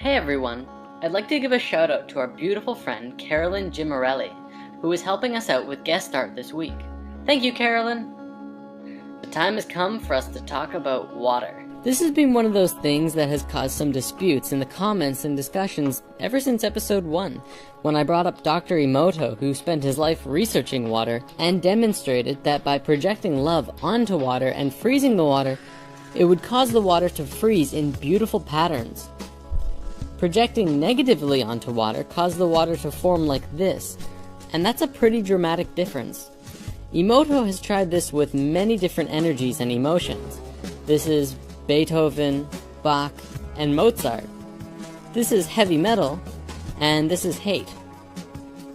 Hey everyone, I'd like to give a shout out to our beautiful friend Carolyn Gimarelli, who is helping us out with guest art this week. Thank you, Carolyn! The time has come for us to talk about water. This has been one of those things that has caused some disputes in the comments and discussions ever since episode 1, when I brought up Dr. Emoto, who spent his life researching water and demonstrated that by projecting love onto water and freezing the water, it would cause the water to freeze in beautiful patterns. Projecting negatively onto water caused the water to form like this, and that's a pretty dramatic difference. Emoto has tried this with many different energies and emotions. This is Beethoven, Bach, and Mozart. This is heavy metal, and this is hate.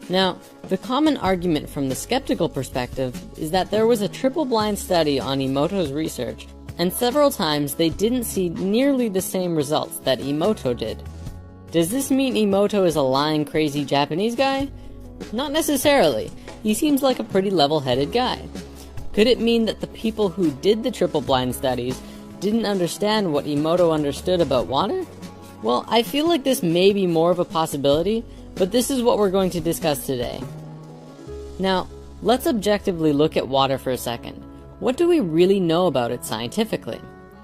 Now, the common argument from the skeptical perspective is that there was a triple-blind study on Emoto's research, and several times they didn't see nearly the same results that Emoto did. Does this mean Emoto is a lying, crazy Japanese guy? Not necessarily. He seems like a pretty level-headed guy. Could it mean that the people who did the triple-blind studies didn't understand what Emoto understood about water? Well, I feel like this may be more of a possibility, but this is what we're going to discuss today. Now, let's objectively look at water for a second. What do we really know about it scientifically?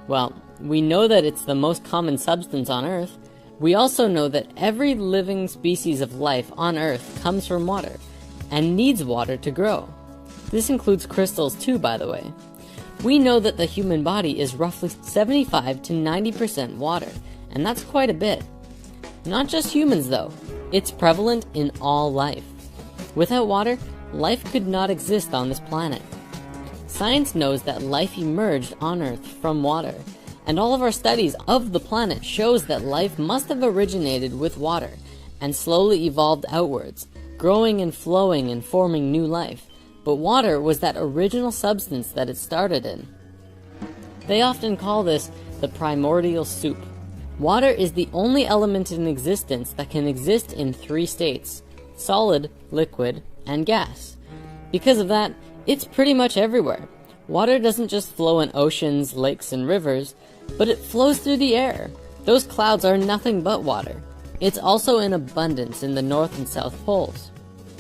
Well, we know that it's the most common substance on Earth. We also know that every living species of life on Earth comes from water, and needs water to grow. This includes crystals too, by the way. We know that the human body is roughly 75 to 90% water, and that's quite a bit. Not just humans though, it's prevalent in all life. Without water, life could not exist on this planet. Science knows that life emerged on Earth from water, and all of our studies of the planet shows that life must have originated with water, and slowly evolved outwards, growing and flowing and forming new life. But water was that original substance that it started in. They often call this the primordial soup. Water is the only element in existence that can exist in 3 states: solid, liquid, and gas. Because of that, it's pretty much everywhere. Water doesn't just flow in oceans, lakes, and rivers, but it flows through the air. Those clouds are nothing but water. It's also in abundance in the North and South poles.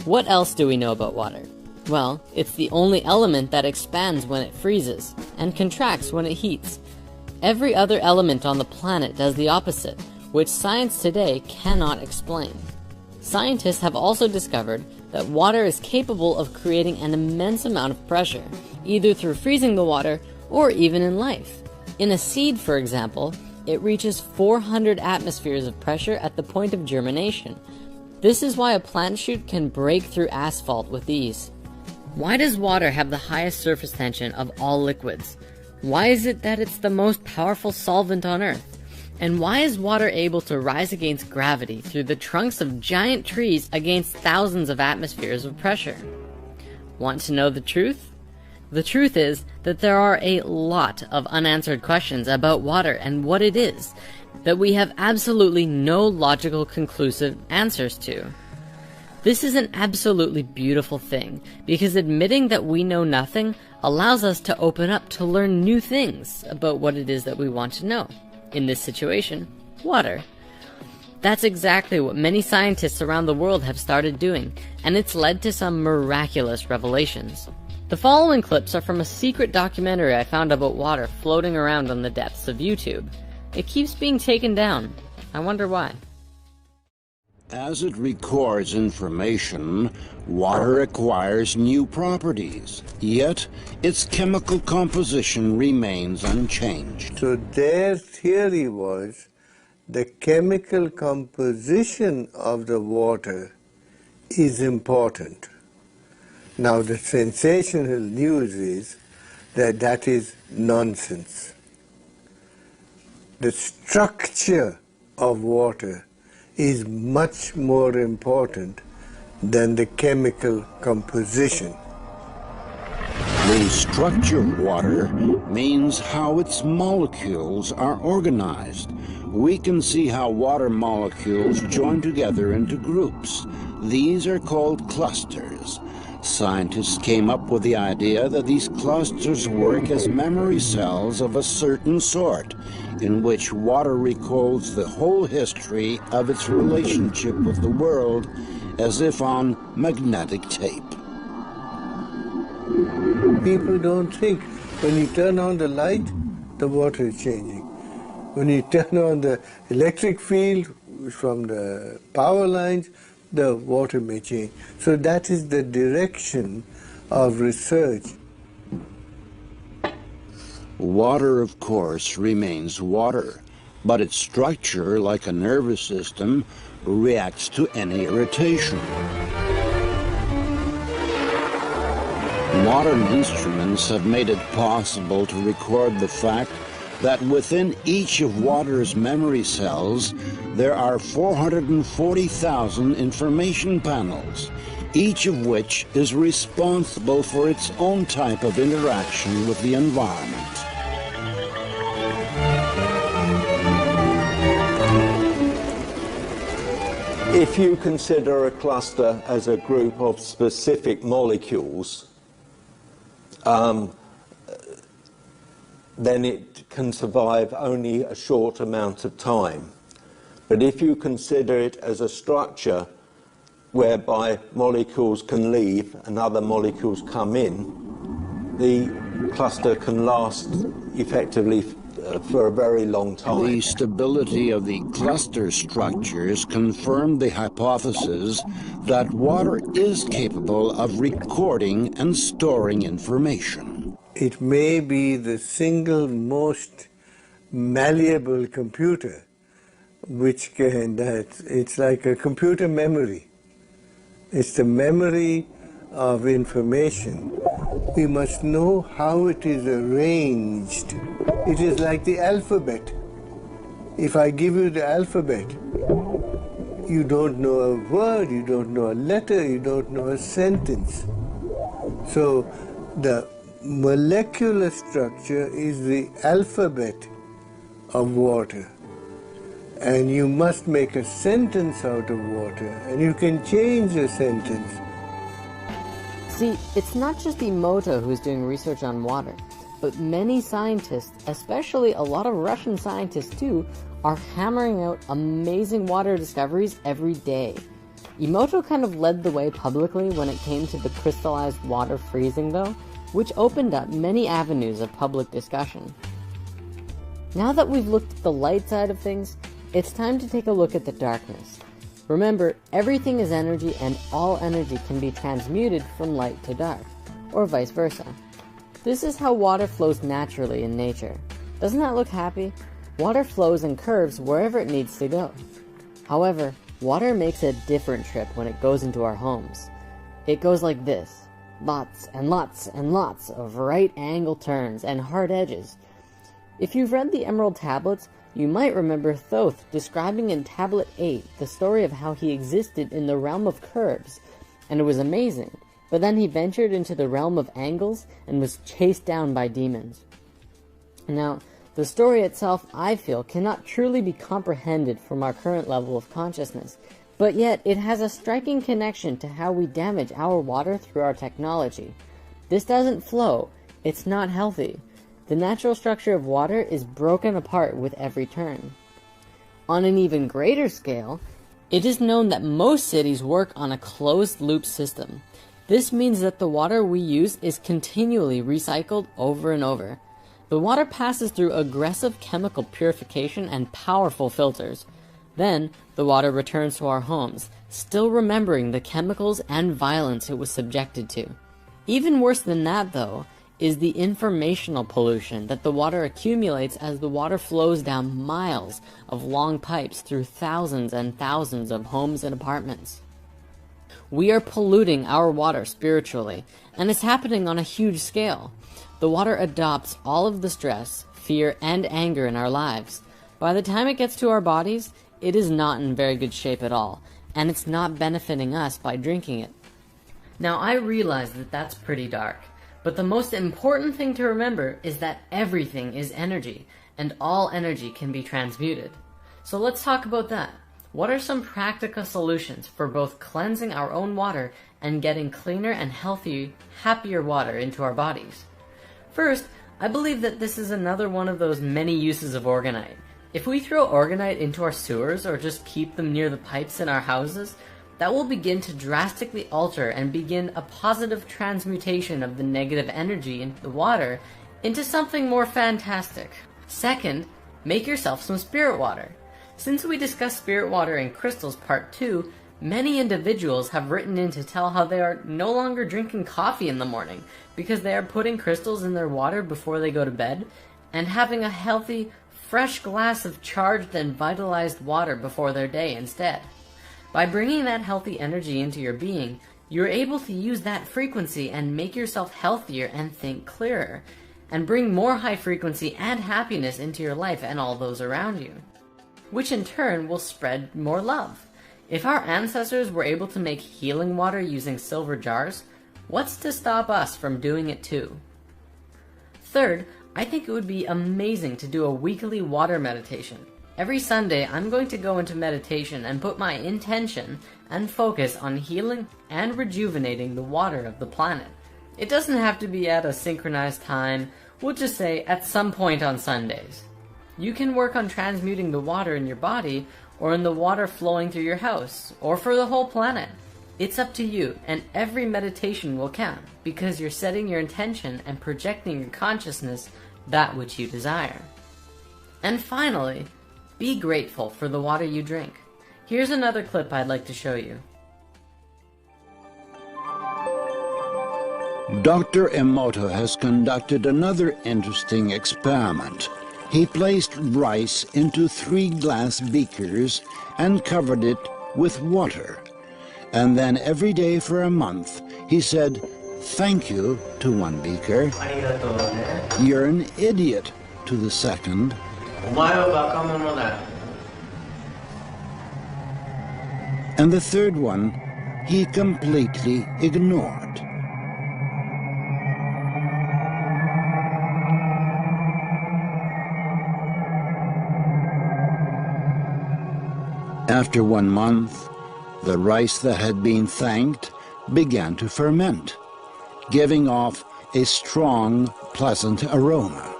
What else do we know about water? Well, it's the only element that expands when it freezes, and contracts when it heats. Every other element on the planet does the opposite, which science today cannot explain. Scientists have also discovered that water is capable of creating an immense amount of pressure, either through freezing the water, or even in life. In a seed, for example, it reaches 400 atmospheres of pressure at the point of germination. This is why a plant shoot can break through asphalt with ease. Why does water have the highest surface tension of all liquids? Why is it that it's the most powerful solvent on Earth? And why is water able to rise against gravity through the trunks of giant trees against thousands of atmospheres of pressure? Want to know the truth? The truth is that there are a lot of unanswered questions about water and what it is, that we have absolutely no logical conclusive answers to. This is an absolutely beautiful thing, because admitting that we know nothing allows us to open up to learn new things about what it is that we want to know. In this situation, water. That's exactly what many scientists around the world have started doing, and it's led to some miraculous revelations. The following clips are from a secret documentary I found about water floating around on the depths of YouTube. It keeps being taken down. I wonder why. As it records information, water acquires new properties, yet its chemical composition remains unchanged. So their theory was the chemical composition of the water is important. Now the sensational news is that that is nonsense. The structure of water is much more important than the chemical composition. The structure of water means how its molecules are organized. We can see how water molecules join together into groups. These are called clusters. Scientists came up with the idea that these clusters work as memory cells of a certain sort, in which water recalls the whole history of its relationship with the world as if on magnetic tape. People don't think when you turn on the light, the water is changing. When you turn on the electric field from the power lines, the water may change. So that is the direction of research. Water, of course, remains water, but its structure, like a nervous system, reacts to any irritation. Modern instruments have made it possible to record the fact that within each of water's memory cells, there are 440,000 information panels, each of which is responsible for its own type of interaction with the environment. If you consider a cluster as a group of specific molecules, then it can survive only a short amount of time. But if you consider it as a structure whereby molecules can leave and other molecules come in, the cluster can last effectively for a very long time. The stability of the cluster structures confirmed the hypothesis that water is capable of recording and storing information. It may be the single most malleable computer, which it's like a computer memory. It's the memory of information. We must know how it is arranged. It is like the alphabet. If I give you the alphabet, you don't know a word, you don't know a letter, you don't know a sentence. So the molecular structure is the alphabet of water. And you must make a sentence out of water, and you can change a sentence. See, it's not just Emoto who's doing research on water, but many scientists, especially a lot of Russian scientists too, are hammering out amazing water discoveries every day. Emoto kind of led the way publicly when it came to the crystallized water freezing though, which opened up many avenues of public discussion. Now that we've looked at the light side of things, it's time to take a look at the darkness. Remember, everything is energy and all energy can be transmuted from light to dark, or vice versa. This is how water flows naturally in nature. Doesn't that look happy? Water flows and curves wherever it needs to go. However, water makes a different trip when it goes into our homes. It goes like this. Lots and lots and lots of right angle turns and hard edges. If you've read the Emerald Tablets, you might remember Thoth describing in Tablet 8 the story of how he existed in the realm of curves, and it was amazing, but then he ventured into the realm of angles and was chased down by demons. Now, the story itself, I feel, cannot truly be comprehended from our current level of consciousness, but yet it has a striking connection to how we damage our water through our technology. This doesn't flow, it's not healthy. The natural structure of water is broken apart with every turn. On an even greater scale, it is known that most cities work on a closed-loop system. This means that the water we use is continually recycled over and over. The water passes through aggressive chemical purification and powerful filters. Then, the water returns to our homes, still remembering the chemicals and violence it was subjected to. Even worse than that, though, is the informational pollution that the water accumulates as the water flows down miles of long pipes through thousands and thousands of homes and apartments. We are polluting our water spiritually, and it's happening on a huge scale. The water adopts all of the stress, fear, and anger in our lives. By the time it gets to our bodies, it is not in very good shape at all, and it's not benefiting us by drinking it. Now, I realize that that's pretty dark. But the most important thing to remember is that everything is energy, and all energy can be transmuted. So let's talk about that. What are some practical solutions for both cleansing our own water and getting cleaner and healthier, happier water into our bodies. First, I believe that this is another one of those many uses of orgonite. If we throw orgonite into our sewers or just keep them near the pipes in our houses, that will begin to drastically alter and begin a positive transmutation of the negative energy in the water into something more fantastic. Second, make yourself some spirit water. Since we discussed spirit water in crystals part 2, many individuals have written in to tell how they are no longer drinking coffee in the morning because they are putting crystals in their water before they go to bed and having a healthy, fresh glass of charged and vitalized water before their day instead. By bringing that healthy energy into your being, you're able to use that frequency and make yourself healthier and think clearer, and bring more high frequency and happiness into your life and all those around you, which in turn will spread more love. If our ancestors were able to make healing water using silver jars, what's to stop us from doing it too? Third, I think it would be amazing to do a weekly water meditation. Every Sunday, I'm going to go into meditation and put my intention and focus on healing and rejuvenating the water of the planet. It doesn't have to be at a synchronized time, we'll just say at some point on Sundays. You can work on transmuting the water in your body, or in the water flowing through your house, or for the whole planet. It's up to you, and every meditation will count, because you're setting your intention and projecting your consciousness that which you desire. And finally, be grateful for the water you drink. Here's another clip I'd like to show you. Dr. Emoto has conducted another interesting experiment. He placed rice into 3 glass beakers and covered it with water. And then every day for a month, he said, "Thank you" to one beaker, "You're an idiot" to the second, and the third one he completely ignored. After 1 month, the rice that had been thanked began to ferment, giving off a strong, pleasant aroma.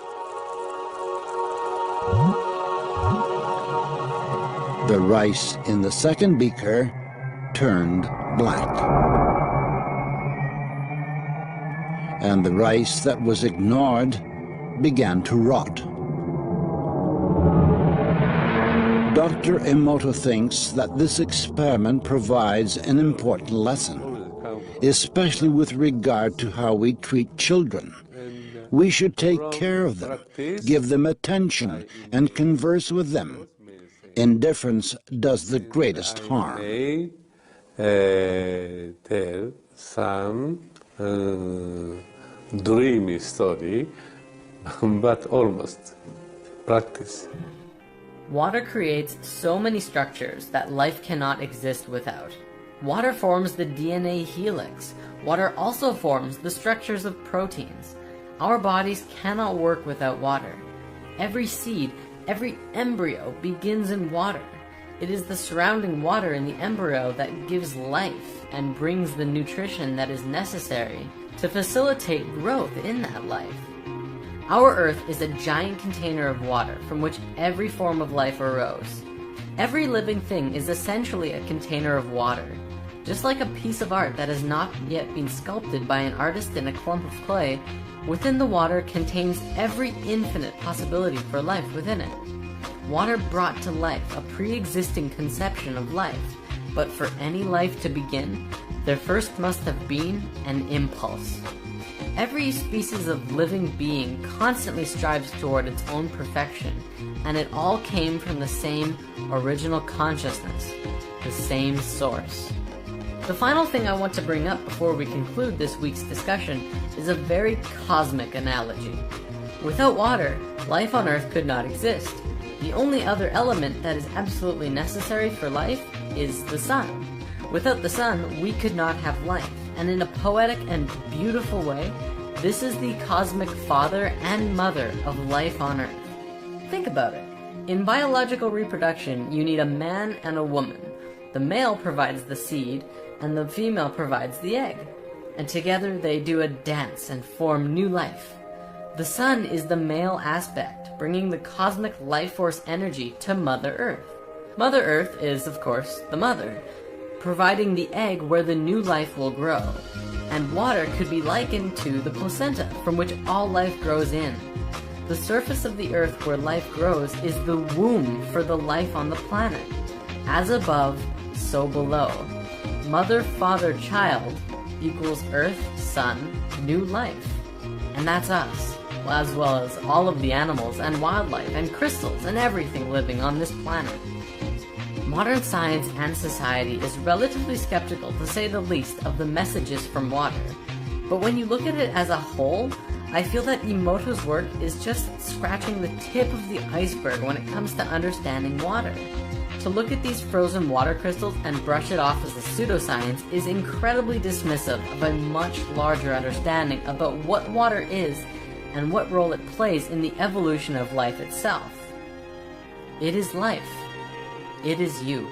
The rice in the second beaker turned black, and the rice that was ignored began to rot. Dr. Emoto thinks that this experiment provides an important lesson, especially with regard to how we treat children. We should take care of them, give them attention, and converse with them. Indifference does the greatest harm. Tell some dreamy story, but almost practice. Water creates so many structures that life cannot exist without. Water forms the DNA helix. Water also forms the structures of proteins. Our bodies cannot work without water. Every seed, every embryo begins in water. It is the surrounding water in the embryo that gives life and brings the nutrition that is necessary to facilitate growth in that life. Our Earth is a giant container of water from which every form of life arose. Every living thing is essentially a container of water. Just like a piece of art that has not yet been sculpted by an artist in a clump of clay, within the water contains every infinite possibility for life within it. Water brought to life a pre-existing conception of life, but for any life to begin, there first must have been an impulse. Every species of living being constantly strives toward its own perfection, and it all came from the same original consciousness, the same source. The final thing I want to bring up before we conclude this week's discussion is a very cosmic analogy. Without water, life on Earth could not exist. The only other element that is absolutely necessary for life is the sun. Without the sun, we could not have life. And in a poetic and beautiful way, this is the cosmic father and mother of life on Earth. Think about it. In biological reproduction, you need a man and a woman. The male provides the seed, and the female provides the egg. And together they do a dance and form new life. The sun is the male aspect, bringing the cosmic life force energy to Mother Earth. Mother Earth is, of course, the mother, providing the egg where the new life will grow. And water could be likened to the placenta, from which all life grows in. The surface of the earth where life grows is the womb for the life on the planet. As above, so below. Mother, father, child equals earth, sun, new life. And that's us, as well as all of the animals and wildlife and crystals and everything living on this planet. Modern science and society is relatively skeptical, to say the least, of the messages from water. But when you look at it as a whole, I feel that Emoto's work is just scratching the tip of the iceberg when it comes to understanding water. To look at these frozen water crystals and brush it off as a pseudoscience is incredibly dismissive of a much larger understanding about what water is and what role it plays in the evolution of life itself. It is life. It is you.